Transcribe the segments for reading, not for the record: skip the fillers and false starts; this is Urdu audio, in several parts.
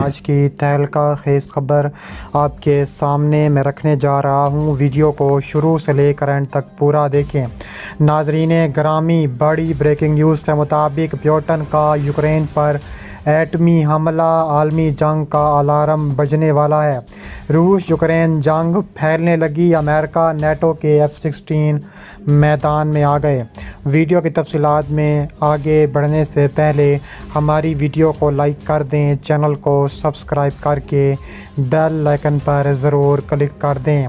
آج کی تہلکہ خیز خبر آپ کے سامنے میں رکھنے جا رہا ہوں۔ ویڈیو کو شروع سے لے کر اینڈ تک پورا دیکھیں۔ ناظرین گرامی، بڑی بریکنگ نیوز کے مطابق پیوٹن کا یوکرین پر ایٹمی حملہ، عالمی جنگ کا الارم بجنے والا ہے۔ روس یوکرین جنگ پھیلنے لگی، امریکہ نیٹو کے F-16 میدان میں آ گئے۔ ویڈیو کی تفصیلات میں آگے بڑھنے سے پہلے ہماری ویڈیو کو لائک کر دیں، چینل کو سبسکرائب کر کے بیل آئیکن پر ضرور کلک کر دیں۔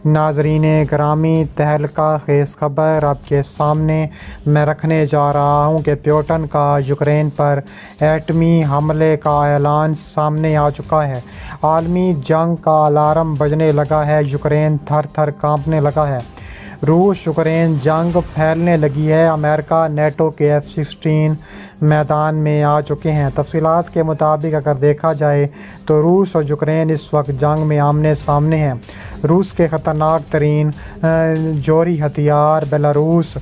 ناظرین گرامی، تہلکہ خیز خبر آپ کے سامنے میں رکھنے جا رہا ہوں کہ پیوٹن کا یوکرین پر ایٹمی حملے کا اعلان سامنے آ چکا ہے۔ عالمی جنگ کا الارم بجنے لگا ہے، یوکرین تھر تھر کانپنے لگا ہے۔ روس یوکرین جنگ پھیلنے لگی ہے، امریکہ نیٹو کے F-16 میدان میں آ چکے ہیں۔ تفصیلات کے مطابق اگر دیکھا جائے تو روس اور یوکرین اس وقت جنگ میں آمنے سامنے ہیں۔ روس کے خطرناک ترین جوہری ہتھیار بیلاروس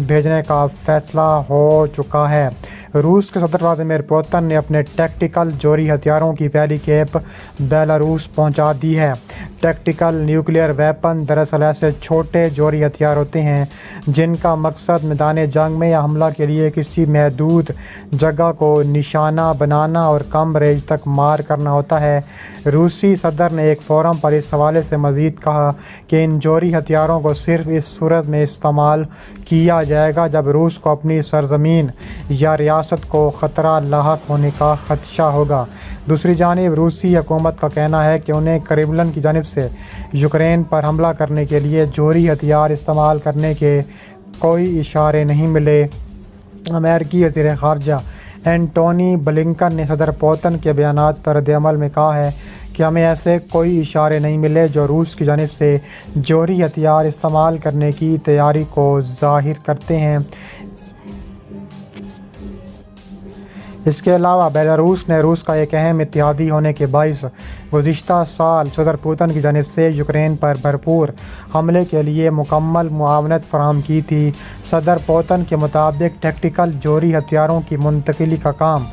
بھیجنے کا فیصلہ ہو چکا ہے۔ روس کے صدر ولادیمیر پوتن نے اپنے ٹیکٹیکل جوہری ہتھیاروں کی پہلی کھیپ بیلاروس پہنچا دی ہے۔ ٹیکٹیکل نیوکلیئر ویپن دراصل ایسے چھوٹے جوہری ہتھیار ہوتے ہیں جن کا مقصد میدان جنگ میں یا حملہ کے لیے کسی محدود جگہ کو نشانہ بنانا اور کم رینج تک مار کرنا ہوتا ہے۔ روسی صدر نے ایک فورم پر اس حوالے سے مزید کہا کہ ان جوہری ہتھیاروں کو صرف اس صورت میں استعمال کیا جائے گا جب روس کو اپنی سرزمین یا ریاست کو خطرہ لاحق ہونے کا خدشہ ہوگا۔ دوسری جانب روسی حکومت کا کہنا ہے کہ انہیں کریملن کی جانب سے یوکرین پر حملہ کرنے کے لیے جوہری ہتھیار استعمال کرنے کے کوئی اشارے نہیں ملے۔ امریکی وزیر خارجہ اینٹونی بلنکن نے صدر پوتن کے بیانات پر ردعمل میں کہا ہے کہ ہمیں ایسے کوئی اشارے نہیں ملے جو روس کی جانب سے جوہری ہتھیار استعمال کرنے کی تیاری کو ظاہر کرتے ہیں۔ اس کے علاوہ بیلاروس نے روس کا ایک اہم اتحادی ہونے کے باعث گزشتہ سال صدر پوتن کی جانب سے یوکرین پر بھرپور حملے کے لیے مکمل معاونت فراہم کی تھی۔ صدر پوتن کے مطابق ٹیکٹیکل جوہری ہتھیاروں کی منتقلی کا کام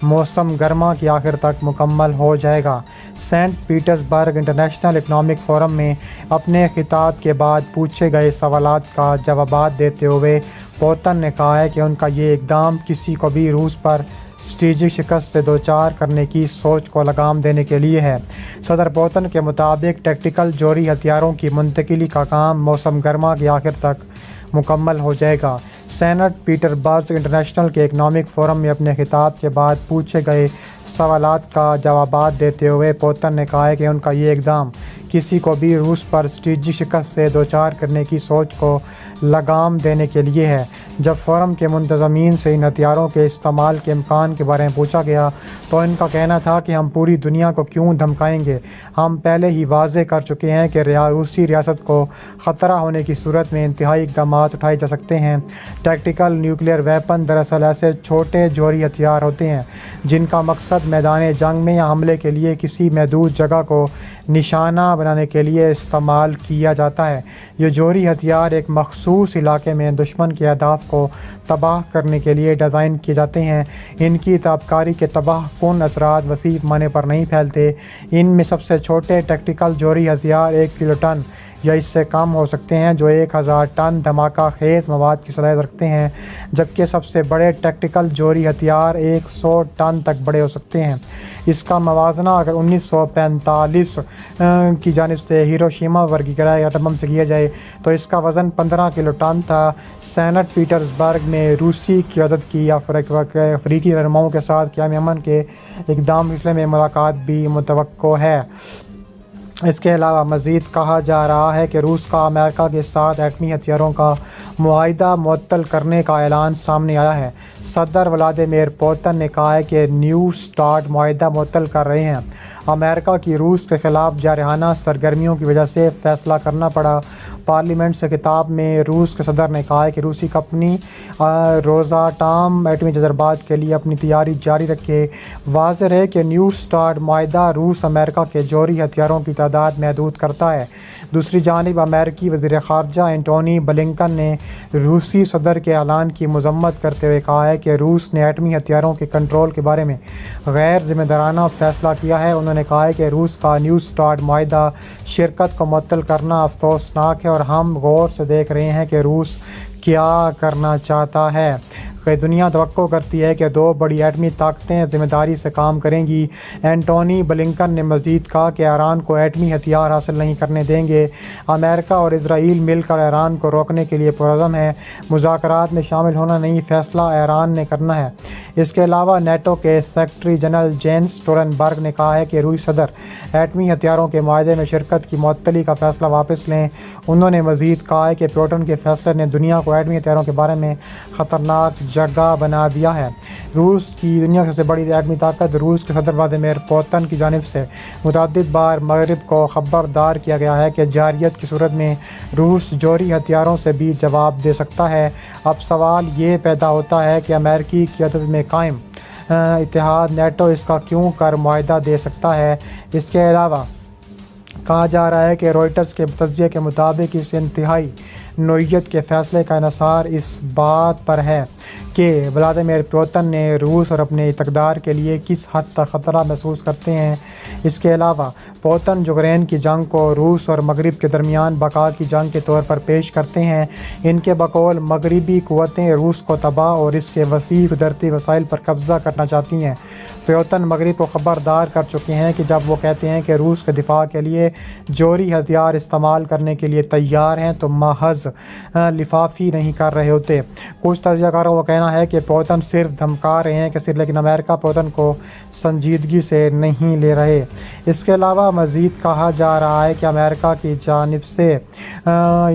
موسم گرما کے آخر تک مکمل ہو جائے گا۔ سینٹ پیٹرز برگ انٹرنیشنل اکنامک فورم میں اپنے خطاب کے بعد پوچھے گئے سوالات کا جوابات دیتے ہوئے پوتن نے کہا ہے کہ ان کا یہ اقدام کسی کو بھی روس پر اسٹریٹجک شکست سے دوچار کرنے کی سوچ کو لگام دینے کے لیے ہے۔ صدر پوتن کے مطابق ٹیکٹیکل جوہری ہتھیاروں کی منتقلی کا کام موسم گرما کے آخر تک مکمل ہو جائے گا۔ سینٹ پیٹر برگ انٹرنیشنل کے اکنامک فورم میں اپنے خطاب کے بعد پوچھے گئے سوالات کا جوابات دیتے ہوئے پوتن نے کہا ہے کہ ان کا یہ اقدام کسی کو بھی روس پر اسٹریٹجک شکست سے دوچار کرنے کی سوچ کو لگام دینے کے لیے ہے۔ جب فورم کے منتظمین سے ان ہتھیاروں کے استعمال کے امکان کے بارے میں پوچھا گیا تو ان کا کہنا تھا کہ ہم پوری دنیا کو کیوں دھمکائیں گے، ہم پہلے ہی واضح کر چکے ہیں کہ روسی ریاست کو خطرہ ہونے کی صورت میں انتہائی اقدامات اٹھائے جا سکتے ہیں۔ ٹیکٹیکل نیوکلیئر ویپن دراصل ایسے چھوٹے جوہری ہتھیار ہوتے ہیں جن کا مقصد میدان جنگ میں یا حملے کے لیے کسی محدود جگہ کو نشانہ بنانے کے لیے استعمال کیا جاتا ہے۔ یہ جوہری ہتھیار ایک مخصوص علاقے میں دشمن کے اہداف کو تباہ کرنے کے لیے ڈیزائن کیے جاتے ہیں۔ ان کی تابکاری کے تباہ کن اثرات وسیع پیمانے پر نہیں پھیلتے۔ ان میں سب سے چھوٹے ٹیکٹیکل جوہری ہتھیار 1 کلو ٹن یا اس سے کم ہو سکتے ہیں جو 1000 ٹن دھماکہ خیز مواد کی صلاحیت رکھتے ہیں، جبکہ سب سے بڑے ٹیکٹیکل جوہری ہتھیار 100 ٹن تک بڑے ہو سکتے ہیں۔ اس کا موازنہ اگر 1945 کی جانب سے ہیروشیما پر گرائے ایٹم بم سے کیا جائے تو اس کا وزن 15 کلو ٹن تھا۔ سینٹ پیٹرز برگ میں روسی قیادت کی افریقی رہنماؤں کے ساتھ قیام امن کے اقدام کے سلسلے میں ملاقات بھی متوقع ہے۔ اس کے علاوہ مزید کہا جا رہا ہے کہ روس کا امریکہ کے ساتھ ایٹمی ہتھیاروں کا معاہدہ معطل کرنے کا اعلان سامنے آیا ہے۔ صدر ولادیمیر پوتن نے کہا ہے کہ نیو سٹارٹ معاہدہ معطل کر رہے ہیں۔ امریکہ کی روس کے خلاف جارحانہ سرگرمیوں کی وجہ سے فیصلہ کرنا پڑا۔ پارلیمنٹ سے خطاب میں روس کے صدر نے کہا ہے کہ روسی کمپنی روزاٹام ایٹمی تجربات کے لیے اپنی تیاری جاری رکھے۔ واضح ہے کہ نیو سٹارٹ معاہدہ روس امریکہ کے جوہری ہتھیاروں کی تعداد محدود کرتا ہے۔ دوسری جانب امریکی وزیر خارجہ اینٹونی بلنکن نے روسی صدر کے اعلان کی مذمت کرتے ہوئے کہا ہے کہ روس نے ایٹمی ہتھیاروں کے کنٹرول کے بارے میں غیر ذمہ دارانہ فیصلہ کیا ہے۔ انہوں نے کہا ہے کہ روس کا نیو سٹارٹ معاہدہ شرکت کو معطل کرنا افسوسناک ہے اور ہم غور سے دیکھ رہے ہیں کہ روس کیا کرنا چاہتا ہے۔ دنیا توقع کرتی ہے کہ دو بڑی ایٹمی طاقتیں ذمہ داری سے کام کریں گی۔ اینٹونی بلنکن نے مزید کہا کہ ایران کو ایٹمی ہتھیار حاصل نہیں کرنے دیں گے۔ امریکہ اور اسرائیل مل کر ایران کو روکنے کے لیے پرعزم ہے۔ مذاکرات میں شامل ہونا نہیں، فیصلہ ایران نے کرنا ہے۔ اس کے علاوہ نیٹو کے سیکرٹری جنرل جینس اسٹولٹنبرگ نے کہا ہے کہ روسی صدر ایٹمی ہتھیاروں کے معاہدے میں شرکت کی معطلی کا فیصلہ واپس لیں۔ انہوں نے مزید کہا ہے کہ پوٹن کے فیصلے نے دنیا کو ایٹمی ہتھیاروں کے بارے میں خطرناک جگہ بنا دیا ہے۔ روس کی دنیا کی سب سے بڑی ایٹمی طاقت روس کے صدر ولادیمیر پوتن کی جانب سے متعدد بار مغرب کو خبردار کیا گیا ہے کہ جارحیت کی صورت میں روس جوہری ہتھیاروں سے بھی جواب دے سکتا ہے۔ اب سوال یہ پیدا ہوتا ہے کہ امریکی قیادت میں قائم اتحاد نیٹو اس کا کیوں کر معاہدہ دے سکتا ہے۔ اس کے علاوہ کہا جا رہا ہے کہ روئٹرز کے تجزیے کے مطابق اس انتہائی نوعیت کے فیصلے کا انحصار اس بات پر ہے کہ ولادیمیر پوتن نے روس اور اپنے اقتدار کے لیے کس حد تک خطرہ محسوس کرتے ہیں۔ اس کے علاوہ پوتن یوکرین کی جنگ کو روس اور مغرب کے درمیان بقا کی جنگ کے طور پر پیش کرتے ہیں۔ ان کے بقول مغربی قوتیں روس کو تباہ اور اس کے وسیع قدرتی وسائل پر قبضہ کرنا چاہتی ہیں۔ پوتن مغرب کو خبردار کر چکے ہیں کہ جب وہ کہتے ہیں کہ روس کے دفاع کے لیے جوہری ہتھیار استعمال کرنے کے لیے تیار ہیں تو محض لفافی نہیں کر رہے ہوتے۔ کچھ تجزیہ کاروں کا کہنا ہے کہ پوتن صرف دھمکا رہے ہیں لیکن امریکہ پوتن کو سنجیدگی سے نہیں لے رہے۔ اس کے علاوہ مزید کہا جا رہا ہے کہ امریکہ کی جانب سے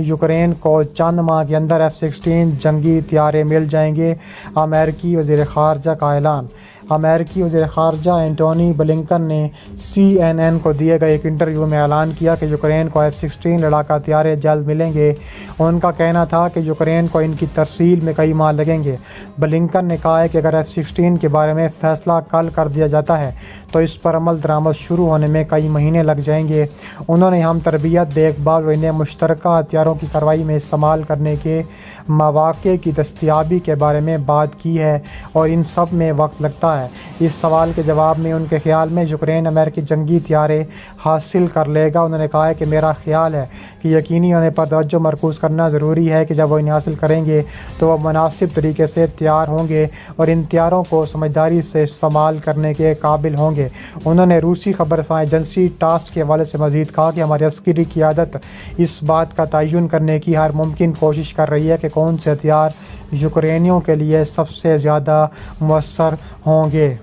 یوکرین کو چند ماہ کے اندر F-16 جنگی طیارے مل جائیں گے۔ امریکی وزیر خارجہ کا اعلان۔ امریکی وزیر خارجہ اینٹونی بلنکن نے CNN کو دیے گئے ایک انٹرویو میں اعلان کیا کہ یوکرین کو F-16 لڑاکا طیارے جلد ملیں گے۔ ان کا کہنا تھا کہ یوکرین کو ان کی ترسیل میں کئی ماہ لگیں گے۔ بلنکن نے کہا کہ اگر F-16 کے بارے میں فیصلہ کل کر دیا جاتا ہے تو اس پر عمل درآمد شروع ہونے میں کئی مہینے لگ جائیں گے۔ انہوں نے ہم تربیت، دیکھ بھال اور انہیں مشترکہ ہتھیاروں کی کارروائی میں استعمال کرنے کے مواقع کی دستیابی کے بارے میں بات کی ہے اور ان سب میں وقت لگتا ہے۔ اس سوال کے جواب میں ان کے خیال میں یوکرین امریکی جنگی طیارے حاصل کر لے گا۔ انہوں نے کہا کہ میرا خیال ہے کہ یقینی ہونے پر توجہ مرکوز کرنا ضروری ہے کہ جب وہ انہیں حاصل کریں گے تو وہ مناسب طریقے سے تیار ہوں گے اور ان طیاروں کو سمجھداری سے استعمال کرنے کے قابل ہوں گے۔ انہوں نے روسی خبر رساں ایجنسی ٹاس کے حوالے سے مزید کہا کہ ہماری عسکری قیادت اس بات کا تعین کرنے کی ہر ممکن کوشش کر رہی ہے کہ کون سے ہتھیار یوکرینیوں کے لیے سب سے زیادہ مؤثر ہوں گے۔